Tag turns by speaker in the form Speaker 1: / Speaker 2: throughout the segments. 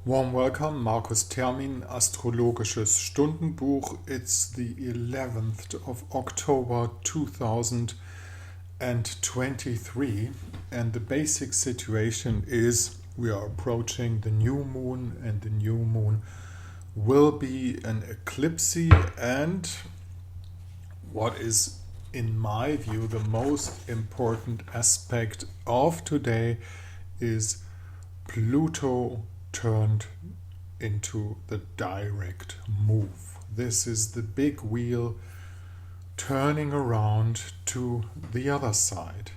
Speaker 1: Warm welcome, Markus Termin, Astrologisches Stundenbuch. It's the 11th of October 2023, and the basic situation is we are approaching the new moon, and the new moon will be an eclipse. And what is, in my view, the most important aspect of today is Pluto turned into the direct move. This is the big wheel turning around to the other side,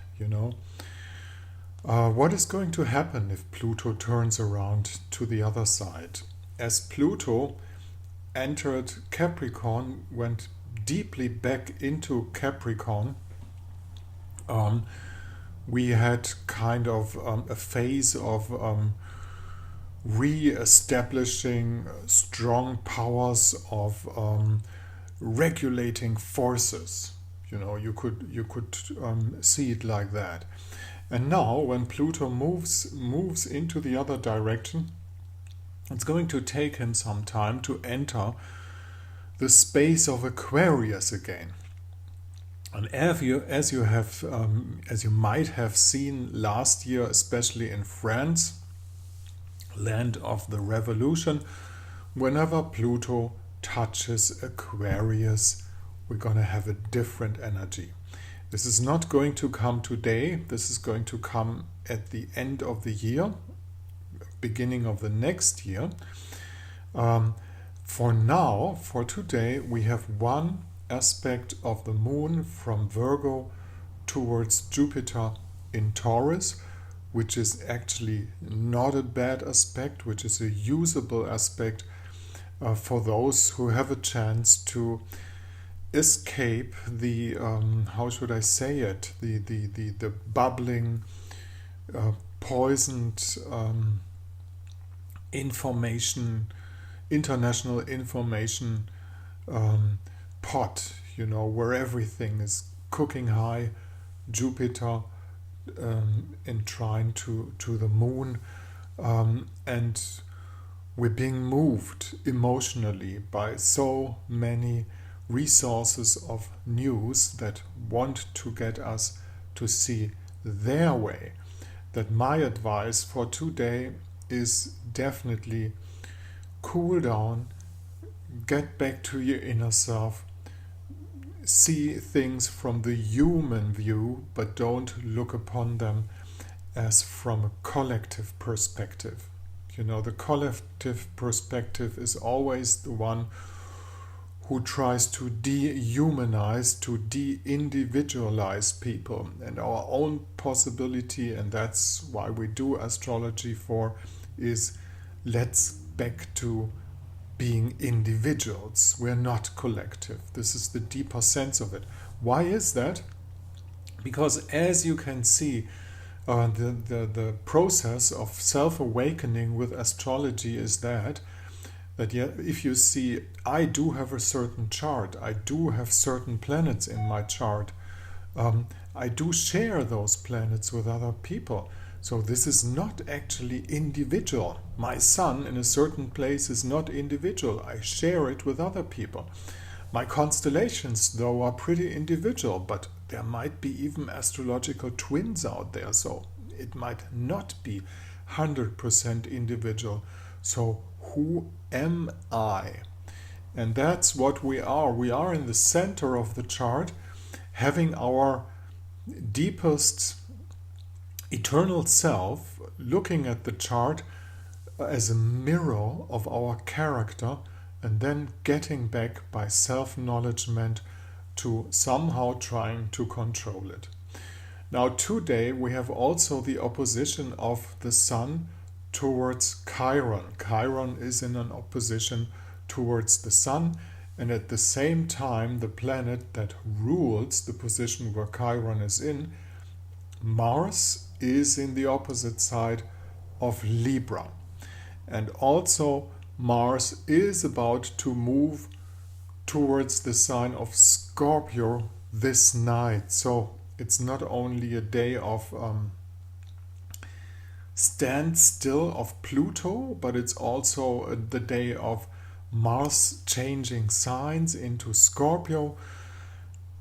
Speaker 1: What is going to happen if Pluto turns around to the other side? As Pluto entered Capricorn, went deeply back into Capricorn, we had kind of a phase of re-establishing strong powers of regulating forces. You could see it like that. And now, when Pluto moves into the other direction, it's going to take him some time to enter the space of Aquarius again. And as you might have seen last year, especially in France, land of the revolution, whenever Pluto touches Aquarius, we're going to have a different energy. This is not going to come today. This is going to come at the end of the year, beginning of the next year. For now, for today, we have one aspect of the moon from Virgo towards Jupiter in Taurus, which is actually not a bad aspect, which is a usable aspect for those who have a chance to escape the how should I say it, the bubbling, poisoned international information pot, where everything is cooking high. Jupiter enshrined to the moon, and we're being moved emotionally by so many resources of news that want to get us to see their way. That my advice for today is definitely cool down, get back to your inner self, see things from the human view, but don't look upon them as from a collective perspective. The collective perspective is always the one who tries to dehumanize, to de-individualize people. And our own possibility, and that's why we do astrology for, is let's back to being individuals. We're not collective. This is the deeper sense of it. Why is that? Because as you can see, the process of self-awakening with astrology is that if you see, I do have a certain chart, I do have certain planets in my chart, I do share those planets with other people. So this is not actually individual. My sun in a certain place is not individual. I share it with other people. My constellations, though, are pretty individual, but there might be even astrological twins out there, so it might not be 100% individual. So who am I? And that's what we are. We are in the center of the chart, having our deepest eternal self looking at the chart as a mirror of our character, and then getting back by self-knowledgement to somehow trying to control it. Now today we have also the opposition of the Sun towards Chiron. Chiron is in an opposition towards the Sun, and at the same time the planet that rules the position where Chiron is in, Mars, is in the opposite side of Libra. And also Mars is about to move towards the sign of Scorpio this night. So it's not only a day of standstill of Pluto, but it's also the day of Mars changing signs into Scorpio.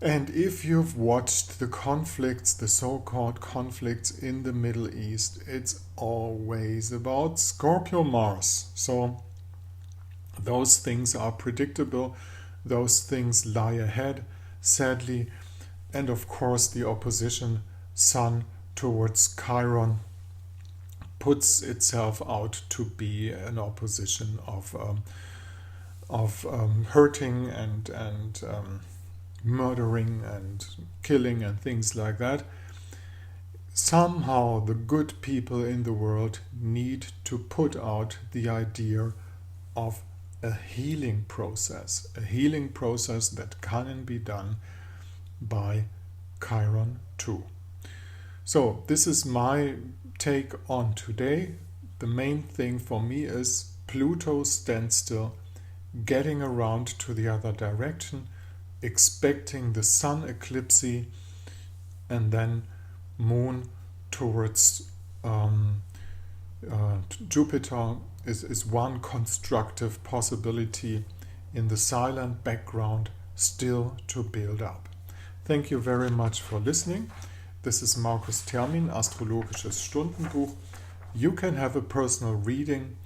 Speaker 1: And if you've watched the conflicts, the so-called conflicts in the Middle East, it's always about Scorpio Mars. So those things are predictable, those things lie ahead, sadly. And of course the opposition Sun towards Chiron puts itself out to be an opposition of hurting and murdering and killing and things like that. Somehow the good people in the world need to put out the idea of a healing process that can be done by Chiron too. So this is my take on today. The main thing for me is Pluto standstill, getting around to the other direction, expecting the sun eclipse, and then moon towards Jupiter is one constructive possibility in the silent background still to build up. Thank you very much for listening. This is Markus Termin, Astrologisches Stundenbuch. You can have a personal reading.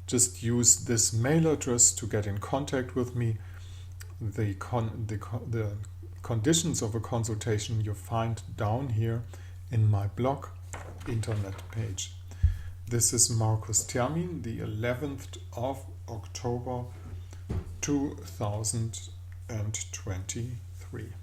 Speaker 1: Just use this mail address to get in contact with me. The conditions of a consultation you find down here in my blog internet page. This is Markus Termin, the 11th of October 2023.